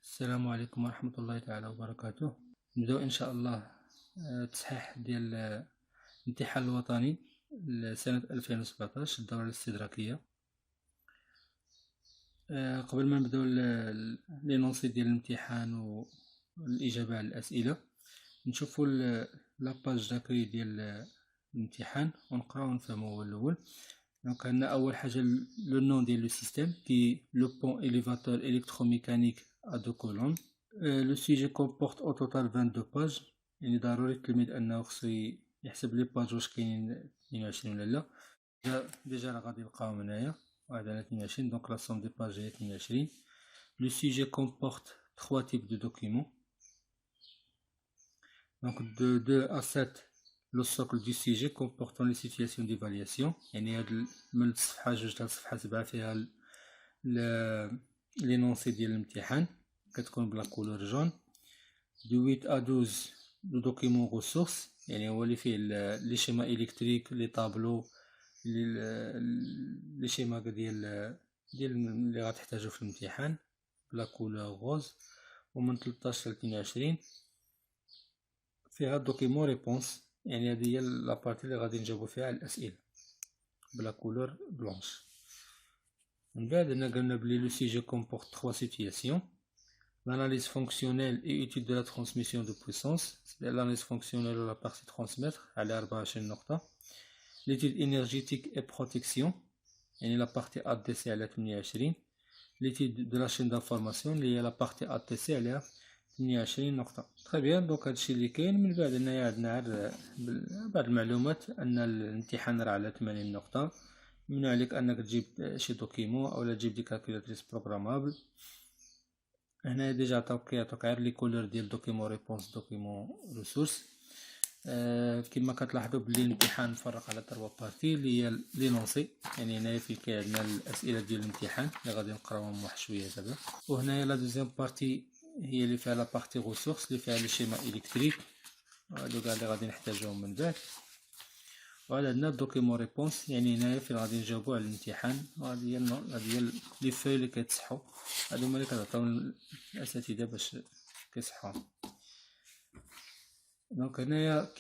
السلام عليكم ورحمة الله تعالى وبركاته. نبدأ إن شاء الله تصحيح ديال الامتحان الوطني لسنة 2017 الدورة الاستدراكية. قبل ما نبداو لينونسي ديال الامتحان والإجابة على الأسئلة، نشوفو لاباج داكري ديال الامتحان ونقراو ونفهمو هو الأول. دونك عندنا أول حاجة لو نون ديال لو سيستيم كي لو بون إليفاتور إلكتروميكانيك à deux colonnes. Le sujet comporte au total 22 pages. يعني ضروري التلميذ أنه خصو يحسب لي باج واش كاينين 22 ولا لا. ديجا راه غادي نلقاهم هنايا واحد على 22، دونك لا سوم دي باج هي 22. Le sujet comporte 3 types de documents. Donc de 2 à 7 le socle du sujet comportant les situations d'évaluation. يعني هاد من الصفحة 2 حتى الصفحة 7 فيها l'énoncé ديال الامتحان كتكون بلا كولور جون. دو 8 à 12 لو دوكيمون غوسورس، يعني هو اللي فيه لي شيما الكتريك، لي طابلو، لي شيما ديال اللي غتحتاجو في الامتحان بلا كولور غوز. ومن 13 ل 22 فيها دوكيمون ريبونس، يعني هذه هي لابارتي اللي غادي نجاوبو فيها على الاسئله بلا كولور بلونش. من بعد هنا قلنا بلي لو سيجي comporte 3 situations. L'analyse fonctionnelle et étude de la transmission de puissance. L'analyse fonctionnelle ou la partie transmettre على 24 نقطة. L'étude énergétique et protection يعني la partie ADC على 28. L'étude de la chaîne d'information اللي هي la partie ATC على 28 نقطة. Très bien. donc هادشي اللي كاين. من بعد هنايا عندنا بعض المعلومات أن الامتحان راه على 80 نقطة. ممنوع عليك أنك تجيب شي دوكيمون أو جيب دي كالكولاتريس بروغرامابل. هنا ديجا عطاوك غير لي كولور ديال دوكيمون ريبونس دوكيمون ريسورس. كما كتلاحظوا بلي الامتحان مفرق على 3 بارتي اللي هي لينونسي، يعني هنايا فين كاين عندنا الاسئله ديال الامتحان اللي غادي نقراوهم واحد شويه دابا. وهنايا لا دوزيام بارتي هي اللي فيها لا بارتي ريسورس اللي فيها لي شيما الكتريك، هادو كاع اللي غادي نحتاجوهم من بعد. وعاد عندنا دوكيمون ريبونس، يعني هنايا فين غادي نجاوبو على الامتحان. وهادي هي لي فاي اللي كيتصحوا، هادو هما اللي كتعطيو الاساتذه باش كيصحوهم. دونك هنايا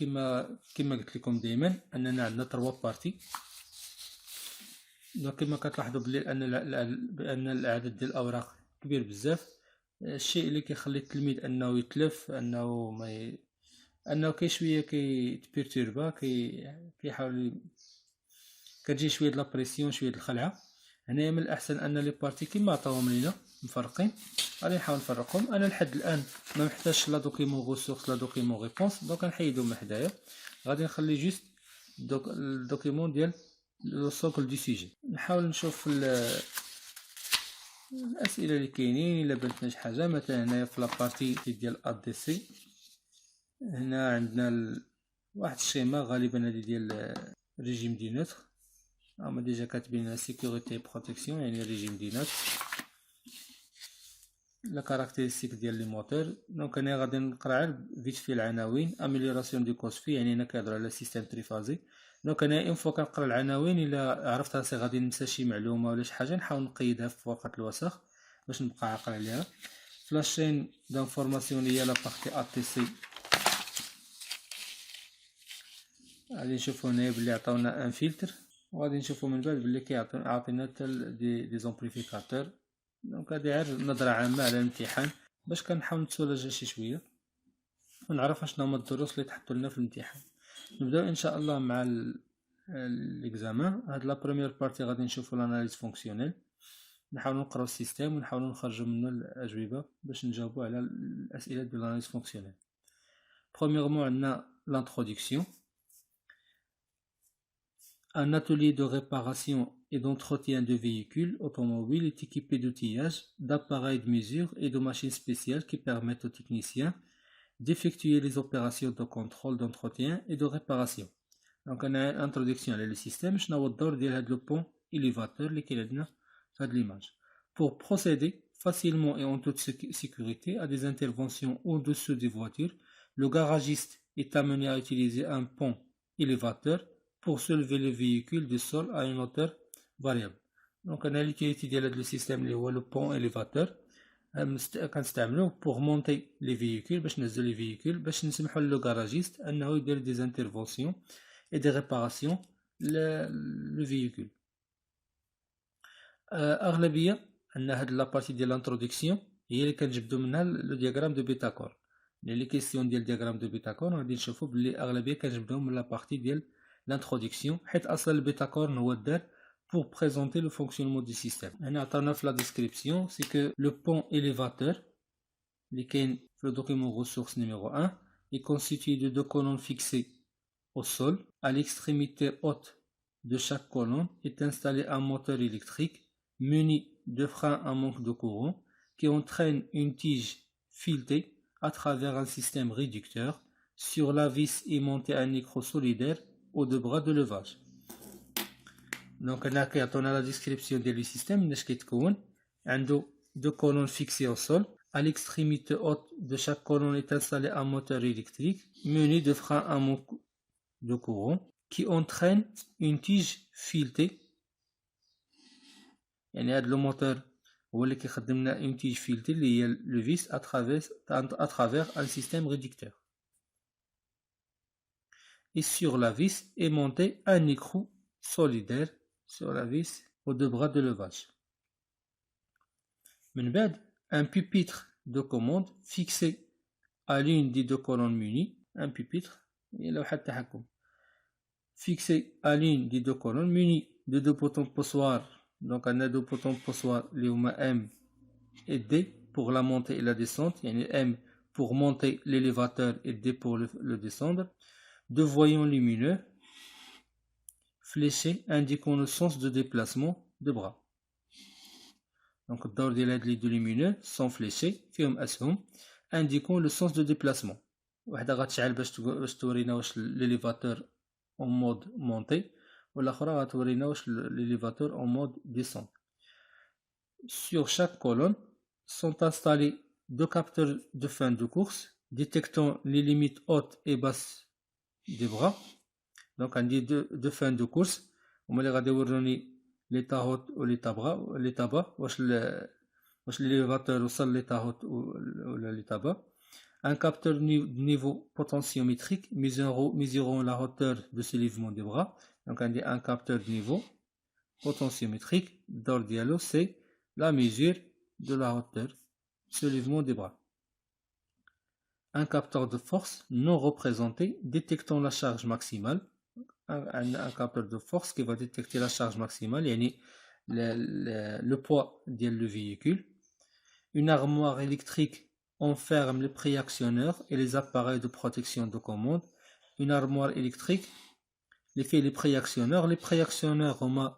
كما قلت لكم دائما اننا عندنا 3 بارتي. دونك كما كتلاحظوا بلي بان العدد ديال الاوراق كبير بزاف، الشيء اللي كيخلي التلميذ انه يتلف، انه ما انه شويه كيتبيرتوربا، كيحاول كتجي شويه د لا بريسيون، شويه د الخلعه. هنايا من الاحسن ان لي بارتي كيما عطاوهم لينا مفرقين، غادي نحاول نفرقهم. انا لحد الان ما محتاجش لا دوكيمون ريسورس لا دوكيمون ريبونس، دونك نحيدهم من حدايا. غادي نخلي جوست الدوكيمون ديال لو سوكل دي سيجي. نحاول نشوف الاسئله اللي كاينين الا بانت شي حاجه. مثلا هنايا في لابارتي ديال ا دي سي هنا عندنا واحد الشيما غالبا هذه ديال ريجيم دي نوتر، هما ديجا كاتبين لنا سيكوريتي بروتيكسيون يعني ريجيم دي نوتر. لا كاركتيرستيك ديال لي موتور. دونك انا غادي نقرا غير فيت في العناوين. اميليوراسيون دي كوسفي يعني هنا كيهضر على سيستيم تريفازي. دونك انا اون فوا كنقرا العناوين الا عرفت راسي غادي ننسى شي معلومه ولا شي حاجه نحاول نقيدها في ورقه الوسخ باش نبقى عاقل عليها. فلاشين دانفورماسيون هي لا بارتي ا تي سي. غادي نشوفو هنايا بلي عطاونا ان فلتر، وغادي نشوفو من بعد بلي كيعطينا حتى دي زومبليفيكاتور. دونك هادي غير نظره عامه على الامتحان باش كنحاول نتسولج شي شويه ونعرف اشنو هما الدروس اللي تحطوا لنا في الامتحان. نبداو ان شاء الله مع ليكزامان. هاد لا بروميير بارتي غادي نشوفو لاناليز فونكسيونيل، نحاولوا نقراو السيستيم ونحاولوا نخرجوا منه الاجوبه باش نجاوبوا على الاسئله ديال لاناليز فونكسيونيل. برومييرمون عندنا l'introduction. Un atelier de réparation et d'entretien de véhicules automobiles est équipé d'outillage, d'appareils de mesure et de machines spéciales qui permettent aux techniciens d'effectuer les opérations de contrôle, d'entretien et de réparation. Donc on a une introduction à le système. Je n'ai pas de le pont élévateur qui est dans l'image. Pour procéder facilement et en toute sécurité à des interventions au-dessus des voitures, le garagiste est amené à utiliser un pont élévateur pour soulever le véhicule du sol à une hauteur variable. Donc on a l'utilité de le système, le pont élévateur. كنستعملوه بوغ مونتي لي فييكول، باش نهزو لي فييكول، باش نسمحو لو كاراجيست انه يدير دي انترفونسيون اي دي ريباراسيون لو فييكول. اغلبيه ان هاد لابارتي ديال لانتروداكسيون هي اللي كنجبدو منها لو دياغرام دو بيتاغور. لي كيسيون ديال دياغرام دو بيتاغور غادي نشوفو بلي اغلبيه كنجبدوهم من لابارتي ديال l'introduction حيت اصلا البيتاغور هو دار pour présenter le fonctionnement du système. هنا عطاونا في la description c'est que le pont élévateur اللي كاين في le document ressource numéro 1 est constitué de deux colonnes fixées au sol. À l'extrémité haute de chaque colonne est installé un moteur électrique muni de freins à manque de courant qui entraîne une tige filetée à travers un système réducteur. Sur la vis est monté un écrou solidaire ou deux bras de levage. Donc هنا كيعطونا la description ديال le système مناش كيتكون. عنده deux colonnes fixées au sol. À l'extrémité haute de chaque colonne est installé un moteur électrique muni de freins à manque de courant qui entraîne une tige filetée. يعني هذا le moteur هو اللي كيخدم لنا une tige filetée اللي هي le vis à travers un système réducteur. Et sur la vis est monté un écrou solidaire sur la vis aux deux bras de levage. من بعد un pupitre de commande fixé à l'une des deux colonnes munies. Un pupitre et لوحة التحكم fixé à l'une des deux colonnes munies de deux boutons poussoirs. Donc on a deux boutons poussoirs اللي هما M et D pour la montée et la descente. يعني M pour monter l'élévateur et D pour le descendre. Deux voyants lumineux fléchés indiquant le sens de déplacement de bras. Donc الدور ديال هاد لي دو lumineux sont fléchés فيهم أسهم indiquant le sens de déplacement. واحدة غتشعل باش تورينا واش l'élévateur en mode montée والأخرى غتورينا واش l'élévateur en mode descente. Sur chaque colonne sont installés deux capteurs de fin de course détectant les limites hautes et basses des bras. Donc عندي deux fins de course هما اللي غادي يوروني l'état haut ou l'état bas واش l'élévateur وصل l'état haut ولا l'état bas. Un capteur de niveau potentiométrique mesurant la hauteur de ce mouvement des bras. Donc on dit un capteur de niveau potentiométrique dans le dialogue c'est la mesure de la hauteur de ce mouvement des bras. Un capteur de force non représenté détectant la charge maximale. Un capteur de force qui va détecter la charge maximale, yani le poids du véhicule. Une armoire électrique enferme les préactionneurs et les appareils de protection de commande. Une armoire électrique, les préactionneurs هما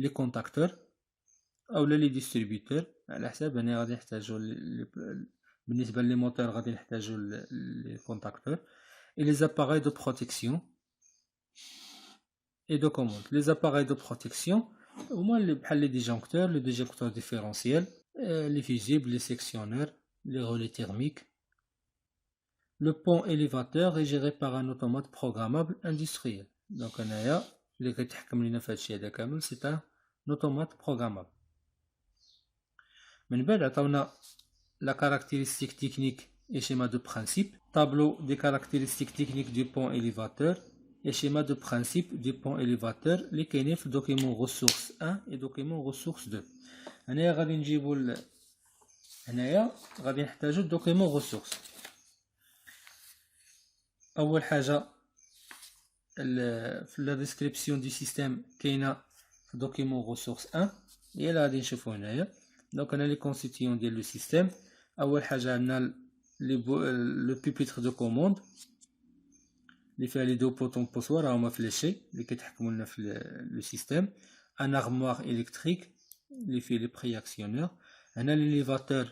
les contacteurs ou les distributeurs. على حسب أنا غادي نحتاجو بالنسبة للموتور غادي نحتاجو les contacteurs et les appareils de protection et de commande. Les appareils de protection هما اللي بحال les disjoncteurs différentiels, les fusibles, les sectionneurs, les relais thermiques. Le pont élévateur est géré par un automate programmable industriel. Donc هنايا اللي كيتحكم لينا في هادشي هذا كامل c'est un automate programmable. من بعد عطاونا la caractéristique technique et schéma de principe. Tableau des caractéristiques techniques du pont élévateur et schéma de principe du pont élévateur اللي كاينين في document ressource 1 et document ressource 2. هنايا غادي نجيبو هنايا غادي نحتاجو document ressource. اول حاجه في la description du système كاينه في document ressource 1 هي اللي غادي نشوفو هنايا. دونك انا لي كونستيتيون ديال لو سيستيم اول حاجه عندنا لو بيبيتر دو كوموند اللي فيها لي دو بوطون بوسوار هما فليشي اللي كيتحكموا لنا في لو سيستيم. ان ارموار الكتريك اللي فيه لي برياكسيونور. هنا ليليفاتور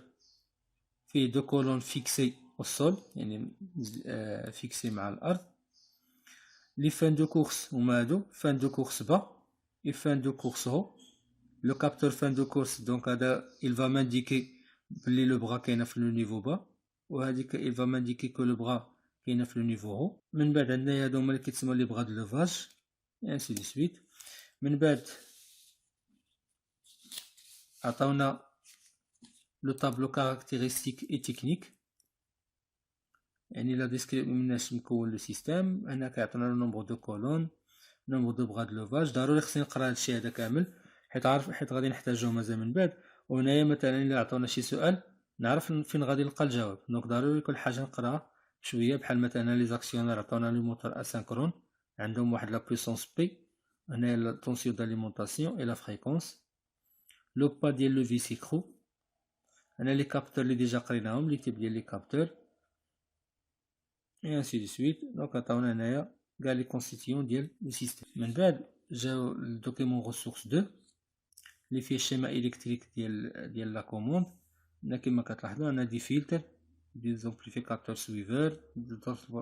فيه دو كولون فيكسي او سول يعني فيكسي مع الارض. لي فان دو كورس هما هادو فان دو كورس با اي فان دو كورس هو. Le capteur fin de course, donc il va m'indiquer que le bras est au niveau bas, ou il va m'indiquer que le bras est au niveau haut. من بعد عندنا هادو هما اللي كيتسموا لي bras de levage, et ainsi de suite. من بعد عطاونا le tableau caractéristique et technique. يعني لا ديسكريبسيون مناش مكون لو سيستيم. هنا كيعطينا لو نومبر دو كولون، نومبر دو بغا دو لوفاج. ضروري خصني نقرا هادشي هذا كامل حيت غادي نحتاجو مازال من بعد. وهنايا مثلا الا عطونا شي سؤال نعرف فين غادي نلقى الجواب. دونك ضروري كل حاجه نقراها شويه. بحال مثلا لي زاكسيونير عطونا لي موتور اسينكرون عندهم واحد لا بويسونس بي. هنايا لا طونسيون داليمونطاسيون اي لا فريكونس. لو با ديال لو فيسيكرو. هنا لي كابتور اللي ديجا قريناهم، لي تيب ديال لي كابتور et ainsi de suite. Donc عطاونا هنايا كاع لي كونستيتيون ديال لو سيستيم. من بعد جاو الدوكيمون ريسورس 2 اللي فيه الشيما الكتريك ديال لا كوموند. هنا كما كتلاحظوا انا دي فلتر، دي زامبليفيكاتور سويفر، دي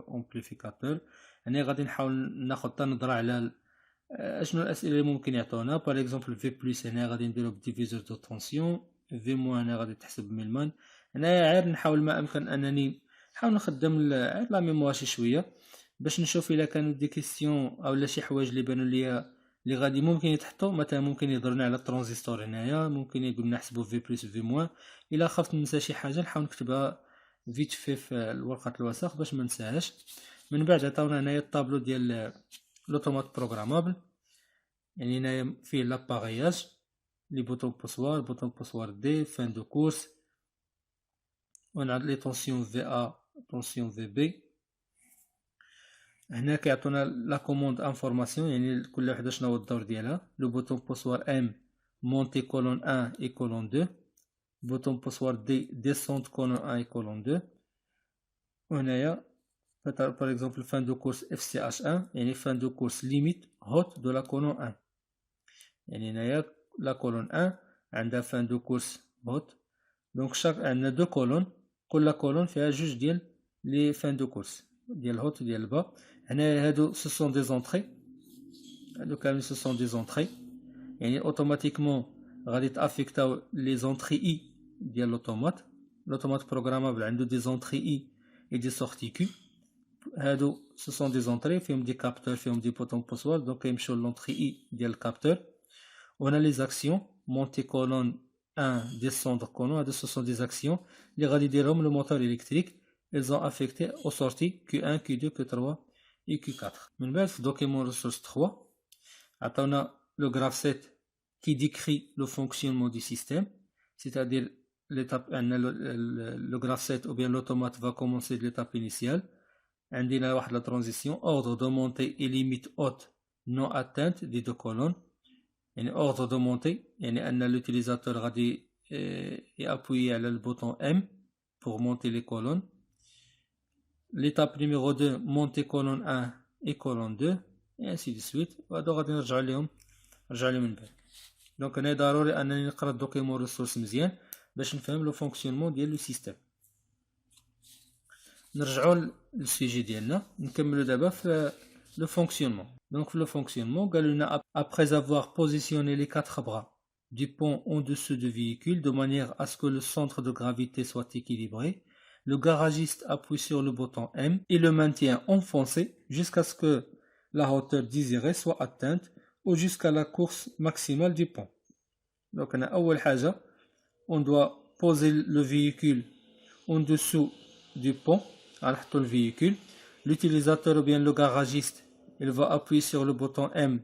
امبليفيكاتور. هنا غادي نحاول ناخذ نظره على اشنو الاسئله اللي ممكن يعطونا. باغ اكزومبل في بلس هنا غادي نديرو بديفيزور دو طونسيون، في موان هنا غادي تحسب ميلمان. هنايا غير نحاول ما امكن انني نحاول نخدم لا ميموار شي شويه باش نشوف الا كانوا دي كيسيون او لا شي حوايج اللي بانوا ليا اللي غادي ممكن يتحطوا. مثلا ممكن يهضرنا على الترانزستور، هنايا ممكن يقول نحسبوا في بلس في موان. الا خفت ننسى شي حاجه نحاول نكتبها فيت في الورقه الوسخ باش ما ننساهاش. من بعد عطاونا هنايا الطابلو ديال لوطومات بروغرامابل. يعني هنايا فيه لابارياج، لي بوطون بوسوار دي، فان دو كورس، ونعرض لي طونسيون في ا، طونسيون في بي. هنا كيعطونا لا كوموند انفورماسيون، يعني كل وحده شنو هو الدور ديالها. لو بوطون بوسوار ام مونتي كولون 1 اي كولون 2، بوطون بوسوار دي ديسونت كولون 1 اي كولون 2. وهنايا par exemple fin de course FCH1 يعني fin de course limite haute de la colonne 1. يعني هنايا la colonne 1 عندها fin de course haute. donc chaque عندنا deux colonnes، كل colonne فيها جوج ديال لي fin de course ديال haute ديال bas. هنايا هادو ce sont des entrées، هادو كامل ce sont des entrées. يعني automatiquement غادي تافيكتاو لي زونطري اي ديال l'automate programmable عنده des entrées i et des sorties q. هادو ce sont des entrées فيهم دي capteurs فيهم دي بوطون بوسوال. دونك كيمشيو لونطري اي ديال الكابتور. وهنا لي زاكسيون مونتي كولون 1 descendre colonne. هادو ce sont des actions اللي غادي يديرهم لو موتور الكتريك. ils ont affecté aux sorties Q1 Q2 Q3 et Q4. من بعد في document ressource 3 عطاونا le graph 7 qui décrit le fonctionnement du système, c'est-à-dire l'étape le graphe 7 ou bien l'automate va commencer de l'étape initiale. عندنا واحد la transition ordre de montée et limite haute non atteinte des deux colonnes. يعني ordre de montée يعني أن l'utilisateur غادي appuyer على le bouton M pour monter les colonnes. L'étape numéro 2 monter colonne 1 et colonne 2 et ainsi de suite. وهادو غادي نرجعوا لهم من بعد. دونك هنا ضروري انني نقرا الدوكيمون ريسورس مزيان باش نفهم لو فونكسيونمون ديال لو سيستيم. نرجعوا للسيجي ديالنا نكملوا دابا في لو فونكسيونمون. دونك في لو فونكسيونمون قالوا لنا après avoir positionné les quatre bras du pont en dessous du véhicule de manière à ce que le centre de gravité soit équilibré, le garagiste appuie sur le bouton M et le maintient enfoncé jusqu'à ce que la hauteur désirée soit atteinte ou jusqu'à la course maximale du pont. Donc on a أول حاجة on doit poser le véhicule en dessous du pont. Alors le véhicule, l'utilisateur ou bien le garagiste, il va appuyer sur le bouton M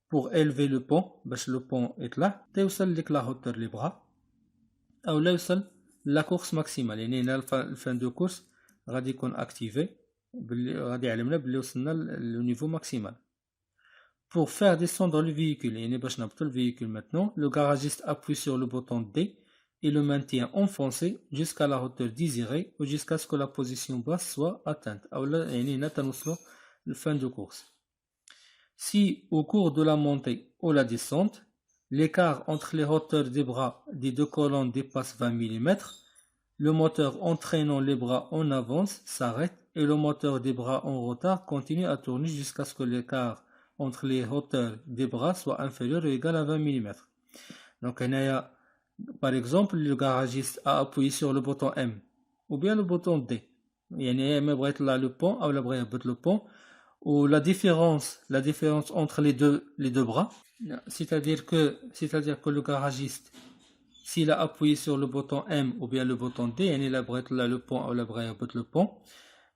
pour élever le pont باش le pont يطلع توصل لك la hauteur les bras أو لا يوصل la course maximale. يعني هنا الفان دو كورس غادي يكون activé غادي يعلمنا بلي وصلنا le niveau maximal. Pour faire descendre le véhicule, le véhicule maintenant, le garagiste appuie sur le bouton D et le maintient enfoncé jusqu'à la hauteur désirée ou jusqu'à ce que la position basse soit atteinte. Le fin de course. Si au cours de la montée ou la descente, l'écart entre les hauteurs des bras des deux colonnes dépasse 20 mm, le moteur entraînant les bras en avance s'arrête et le moteur des bras en retard continue à tourner jusqu'à ce que l'écart entre les hauteurs des bras soit inférieur ou égal à 20 mm. Donc, par exemple, le garagiste a appuyé sur le bouton M ou bien le bouton D. Il y a le pont ou le pont ou la différence entre les deux bras, c'est-à-dire que le garagiste s'il a appuyé sur le bouton M ou bien le bouton D, يعني لا بغا يطلع le pont ou لا بغا يهبط le pont.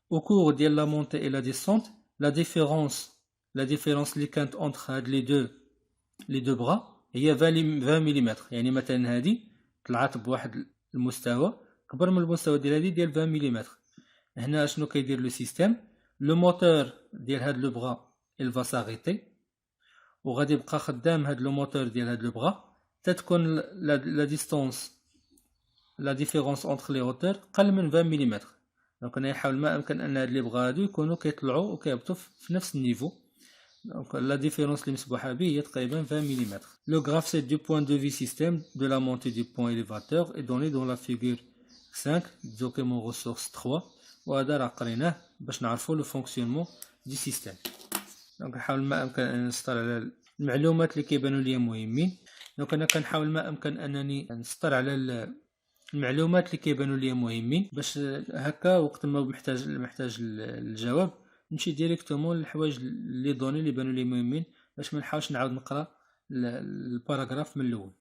Au cours de la montée et la descente, la différence اللي كانت entre هاد les deux bras هي 20 ملم. يعني مثلا هذه طلعت بواحد المستوى كبر من المستوى ديال هذه ديال 20 ملم. هنا شنو كيدير لو سيستيم؟ لو موتور ديال هاد لو بغا il va s'arrêter وغادي يبقى خدام هاد لو موتور ديال هاد لو بغا تتكون لا ديستونس لا ديفيرونس اونتر لي هوتور قل من 20 ملم. دونك انا يحاول ما امكن ان هاد لي بغا هادو يكونوا كيطلعوا وكيهبطوا في نفس النيفو. Donc la différence اللي مسبوحه به هي تقريبا 20 ملم. Le graphe c'est du point de vue système de la montée du pont élévateur est donné dans la figure 5 du document ressource 3 وهذا راه قريناه باش نعرفوا لو فونكسيونمون دي سيستيم. دونك نحاول ما امكن ان نسطر على المعلومات اللي كيبانوا لي مهمين. دونك انا كنحاول ما امكن انني نسطر على المعلومات اللي كيبانوا لي مهمين باش هكا وقت ما محتاج الجواب نمشي ديريكتومون للحوايج لي دوني اللي بانوا لي مهمين باش ما نحاولش نعاود نقرا الباراغراف من الاول.